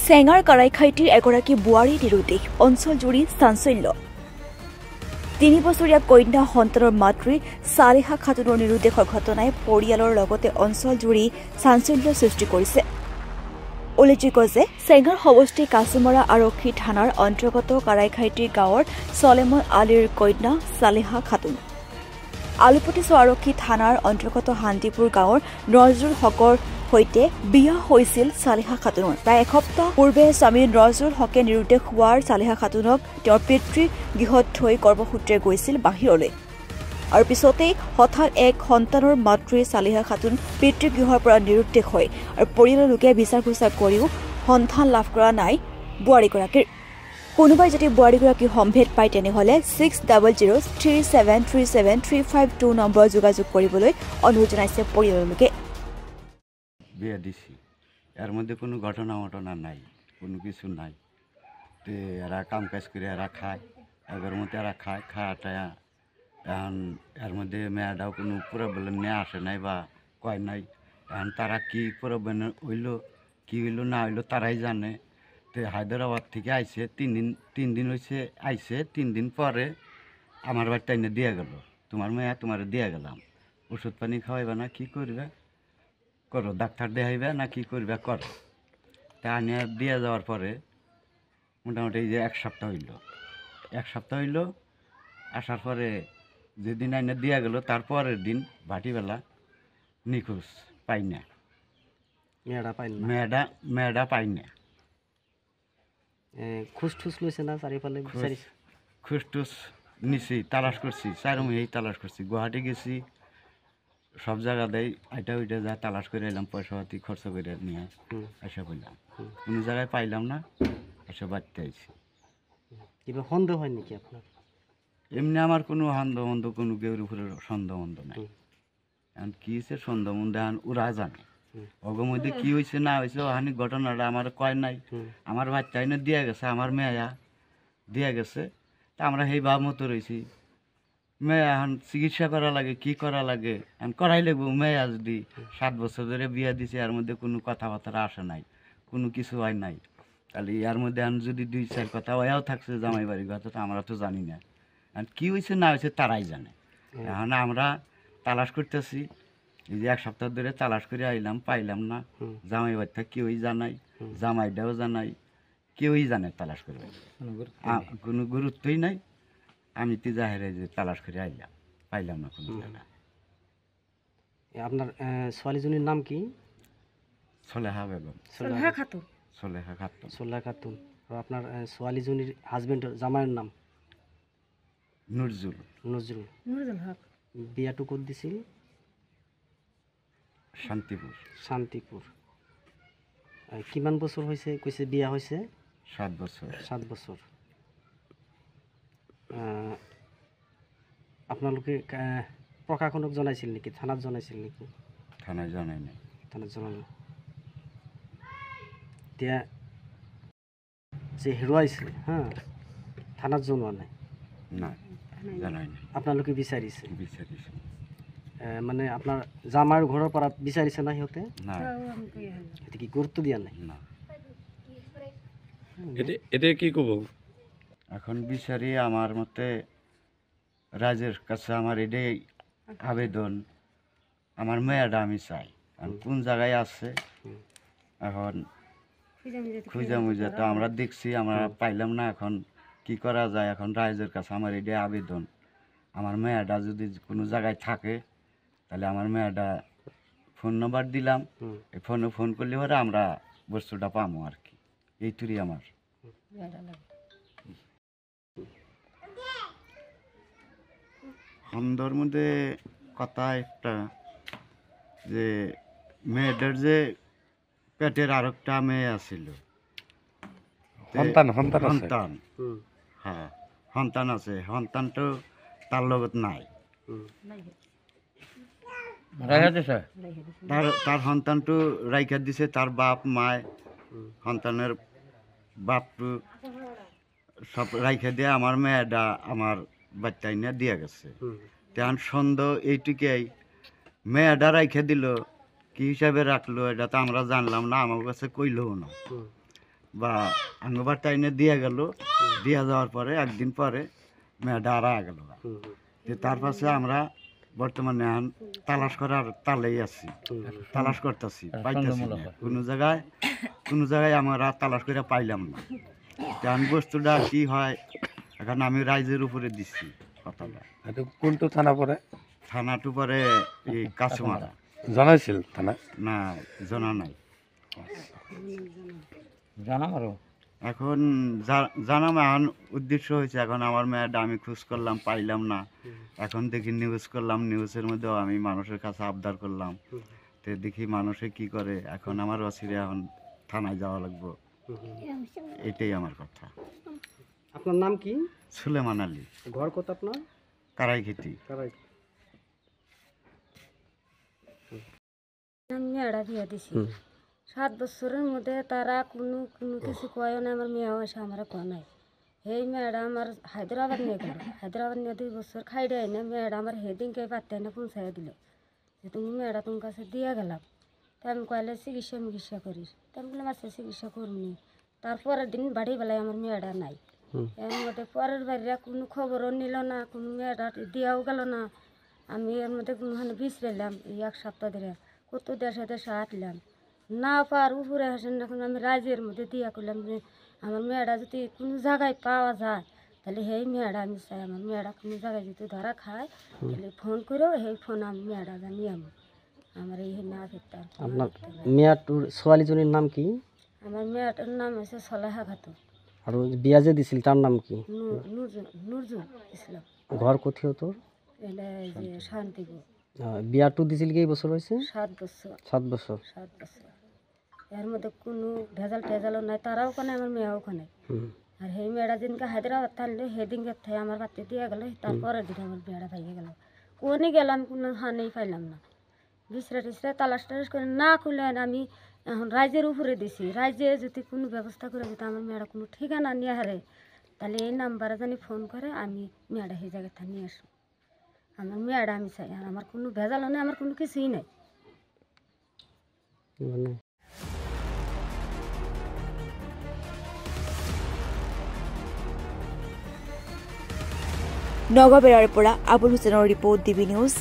চেঙাৰ কাৰাইখাইটিৰ এগৰাকী বোৱাৰীৰ নিৰুদ্দেশ অঞ্চলজুৰি চাঞ্চল্য ৩ বছৰীয়া কন্যা সন্তানৰ মাতৃ চালেহা খাতুনৰ নিৰুদ্দেশৰ ঘটনাই পৰিয়ালৰ লগতে অঞ্চলজুৰি চাঞ্চল্য সৃষ্টি কৰিছে। উল্লেখযোগ্য যে চেঙাৰ সমষ্টি কাছুমাৰা আৰক্ষী থানাৰ অন্তৰ্গত কাৰাইখাইটিৰ গাঁৱৰ চলেমন আলীৰ কন্যা চালেহা খাতুন আলুপতি আৰক্ষী থানাৰ অন্তৰ্গত শান্তিপুৰ গাঁৱৰ নজৰুল হকৰ সৈতে বিয়া হৈছিল চালেহা খাতুনৰ। প্ৰায় এসপ্তাহ পূৰ্বে স্বামী নজৰুল হকে নিৰুদ্দেশ হোৱাৰ চালেহা খাতুনক তেওঁৰ পিতৃৰ গৃহত থৈ কৰ্মসূত্ৰে গৈছিল বাহিৰলৈ আৰু পিছতেই হঠাৎ এক সন্তানৰ মাতৃ চালেহা খাতুন পিতৃগৃহৰ পৰা নিৰুদ্দেশ হয় আৰু পৰিয়ালৰ লোকে বিচাৰ খোঁচা কৰিও সন্তান লাভ কৰা নাই বোৱাৰীগৰাকীৰ। কোনোবাই যদি বোৱাৰীগৰাকী সম্ভেদ পায় তেনেহ'লে 6003737352 নম্বৰ যোগাযোগ কৰিবলৈ অনুৰোধ জনাইছে পৰিয়ালৰ লোকে। বিয়া দিছি এর মধ্যে কোনো ঘটনা নাই, কোনো কিছু নাই। তো এরা কাম কাজ করে এরা খায়, এর মধ্যে এরা খাওয়াটায়া এখন এর মধ্যে মেয়েটাও কোনো প্রবলেম নিয়ে আসে নাই বা কয় নাই। এখন তারা কি প্রবলেম হইলো কি হইলো না হইলো তারাই জানে। তো হায়দ্রাবাদ থেকে আইসে তিন দিন হয়েছে আইসে, 3 দিন পরে আমার বাড়িটা এনে দিয়ে গেল, তোমার মেয়ে তোমার দিয়ে গেলাম, ওষুধ পানি খাওয়াইবে না কি করবে করো, ডাক্তার দেখাইবে না কি করবে করো। তা আনিয়ে দিয়ে যাওয়ার পরে মোটামুটি এই যে 1 সপ্তাহ হইল। আসার পরে যেদিন আইনে দিয়ে গেল তারপরের দিন ভাটিবেলা নিখোঁজ, পাই না মেয়েটা পাই না। খুঁজঠুস লইছে না চারিপালে খুঁজটুস নিছি, তালাশ করছি, 4 মাসেই তালাশ করছি, গুয়াহাটি গেছি, সব জায়গাতেই এটা ওইটা যা তালাশ করে এলাম, পয়সা পাতি খরচ করে নিয়ে আসা বললাম, কোনো জায়গায় পাইলাম না, এসে বাড়তে আইছি। এবার সন্দেহ হয় নাকি আপনার? এমনি আমার কোনো সন্দেহ কোনো কেউর উপরে সন্দেহ নাই। এখন কি হয়েছে সন্দেহ এখন ওরা জানে, ওগো মধ্যে কি হয়েছে না হয়েছে ওখানে ঘটনাটা আমার কয় নাই। আমার বাচ্চা এনে দিয়ে গেছে, আমার মেয়া দিয়ে গেছে, তা আমরা সেই ভাব মতো রয়েছি। মেয়ে এখন চিকিৎসা করা লাগে, কি করা লাগে এখন করাই লাগবো। মেয়া যদি 7 বছর ধরে বিয়া দিছে, এর মধ্যে কোনো কথাবার্তা আসে নাই, কোনো কিছু হয় নাই, তাহলে এর মধ্যে এখন যদি 2-4 কথা ওয়াও থাকছে জামাই বাড়ির কথা, আমরা তো জানি না। এখন কি হয়েছে না হয়েছে তারাই জানে। এখন আমরা তালাশ করতেছি, এই যে 1 সপ্তাহ ধরে তালাশ করে আইলাম, পাইলাম না। জামাই বাড়িটা কেউই জানাই, জামাইটাও জানাই, কেউই জানে তালাশ করবে, কোনো গুরুত্বই নাই। আমি তো জাহেরে যে তালাশ করে আইলাম, পাইলাম না কোনো জায়গা। আপনার ছোৱালীজনীর নাম কি? সলেহা বেগম। চালেহা খাতুন। সলেহা খাতুন। আর আপনার ছোৱালীজনীর হাজবেন্ডের জামাইয়ের নাম? নজরুল হক। বিয়াটো ক'ত দিছিল? শান্তিপুর। কিমান বছর হয়েছে কইছে বিয়া হয়েছে? 7 বছর। 7 বছর। আপোনালোকে প্ৰশাসনক জনাইছিল নেকি, থানাত জনাইছিল নেকি? থানায় জানাই নাই। থানাত জনালো। এতিয়া যে হেৰুৱাইছে থানাত জনোৱা নাই? নাই, জানাই নাই। আপোনালোকে বিচাৰিছে? মানে আপোনাৰ জামাইৰ ঘৰৰ পৰা বিচাৰিছে না সিহঁতে? নাই। এটা কি গুৰুত্ব দিয়া নাই? না। এটা কি কব এখন বিচারি আমার মতে রাজের কাছে আমার এটাই আবেদন, আমার মেয়েটা আমি চাই। কোন জায়গায় আছে এখন খুঁজা মুজা তো আমরা দেখছি, আমরা পাইলাম না। এখন কি করা যায়, এখন রাজের কাছে আমার এটাই আবেদন, আমার মেয়েটা যদি কোনো জায়গায় থাকে তাহলে আমার মেয়েটা ফোন নাম্বার দিলাম, এই ফোনে ফোন করলে পরে আমরা বস্তুটা পাবো আর কি। এইটুকুই আমার। আমাদের মধ্যে কথা একটা যে মেয়েটার যে পেটের আরেকটা মেয়ে আছিল, সন্তান হ্যাঁ সন্তান আছে, সন্তানটা তার লগত নাই। তার সন্তানটো রাইখা দিছে তার বাপ মায়, সন্তানের বাপটো সব রাইখা দিয়ে আমার মেয়েটা আমার বাচ্চা এনে দিয়ে গেছে। তেমন সন্দেহ এইটুকুই, মেয়েটা রাইখা দিল কি হিসাবে রাখলো এটা তো আমরা জানলাম না, আমার কাছে কইলও না। বা আঙ্গবার টাইনে দিয়ে গেল, দিয়ে যাওয়ার পরে একদিন পরে মেয়েটা হারা গেল। যে তার পাশে আমরা বর্তমানে তালাশ করার তালেই আছি, তালাশ করতেছি, পাইতেছি না। কোনো জায়গায় আমরা তালাশ করে পাইলাম না। কারণ বস্তুটা কি হয়, এখন আমি রাইজের উপরে দিচ্ছি কথাটা। কোনটো থানা পরে? থানাটো পরে এই কাছমারা। জানাইছিল থানা? না, জানা নাই। এখন জানাম এখন উদ্দেশ্য হয়েছে, এখন আমার মেয়েটা আমি খোঁজ করলাম, পাইলাম না। এখন দেখি নিউজ করলাম, নিউজের মধ্যেও আমি মানুষের কাছে আবদার করলাম, তো দেখি মানুষে কি করে। এখন আমার অচিরে এখন থানায় যাওয়া লাগবো, এটাই আমার কথা। আপনার নাম কি? সুলেমান আলী। ঘর কত আপনার? কারাইঘেটি। আমি মেয়েটা দিয়ে দিছি 7 বছরের মধ্যে তারা কোনো কিছু কয় না। আমার মেয়েও এসে আমার কয় নাই। এই মেয়েটা আমার হায়দ্রাবাদ নিয়ে গেল, হায়দ্রাবাদ নিয়ে 2 বছর খাই দেয় না। মেয়েটা আমার হেদিনকে পারতে না পৌঁছাই দিল যে তুমি মেয়েটা তোমার কাছে দিয়ে গেলাম। তা আমি কয়লে চিকিৎসা করিস, তা আমি বললাম আচ্ছা চিকিৎসা করুনি। তারপরের দিন বাড়ি বেলায় আমার মেয়েটা নাই। এর মধ্যে পরের বাড়িরা কোনো খবরও নিল না, কোনো মেয়েটা দিয়াও গেল না। আমি এর মধ্যে কোনোখানে বিছড়াইলাম এই 1 সপ্তাহ ধরে, কত দেশে আটলাম না পার উপরে আসেন। এখন আমি রাজ্যের মধ্যে দিয়া করলাম যে আমার মেয়েটা যদি কোনো জায়গায় পাওয়া যায় তাহলে সেই মেয়েটা আমি চাই। আমার মেয়েটা কোনো জায়গায় যদি ধরা খায় তাহলে ফোন করো, সেই ফোন আমি মেয়েটা জানি আমার এই না ফিরতে। আপনার মেয়েটার ছোৱালীজনীর নাম কি? আমার মেয়েটার নাম হচ্ছে সলেহা খাতুন। আর বিয়া যে দিছিল তার নাম কি? নুরজুল ইসলাম। ঘর কোথায় তোর? এটা যে শান্তিপুর। বিয়াটো দিছিল কি বছর হয়েছে? 7 বছর। 7 বছর। এর মধ্যে কোনো ভেজালও নাই, তারাও ওখানে আমার মেয়েও ওখানে। আর সেই মেয়েটা যেদিনকে হায়দ্রাবাদ থাকলে সেদিনকে থেকে আমার বাড়িতে দিয়ে গেল। তারপরের দিন আমার মেয়েটা পাইয়ে গেল। কোনে গেলাম কোনো হানেই পাইলাম না। বিছরা তালাশ করে না খুলে আমি এখন রাজ্যের উপরে দিছি। রাজ্যে যদি কোনো ব্যবস্থা করে যদি আমার মেয়েটা কোনো ঠিকানা নিয়ে হারে তাহলে এই নাম্বারে জানি ফোন করে, আমি মেয়েটা সেই জায়গাটা নিয়ে আসবো। আমার মেয়েটা আমি চাই, আর আমার কোনো ভেজালও নেই, আমার কোনো কিছুই নাই। নগাবেৰাৰ পৰা আবুল হুছেইনৰ ৰিপৰ্ট, ডিবি নিউজ।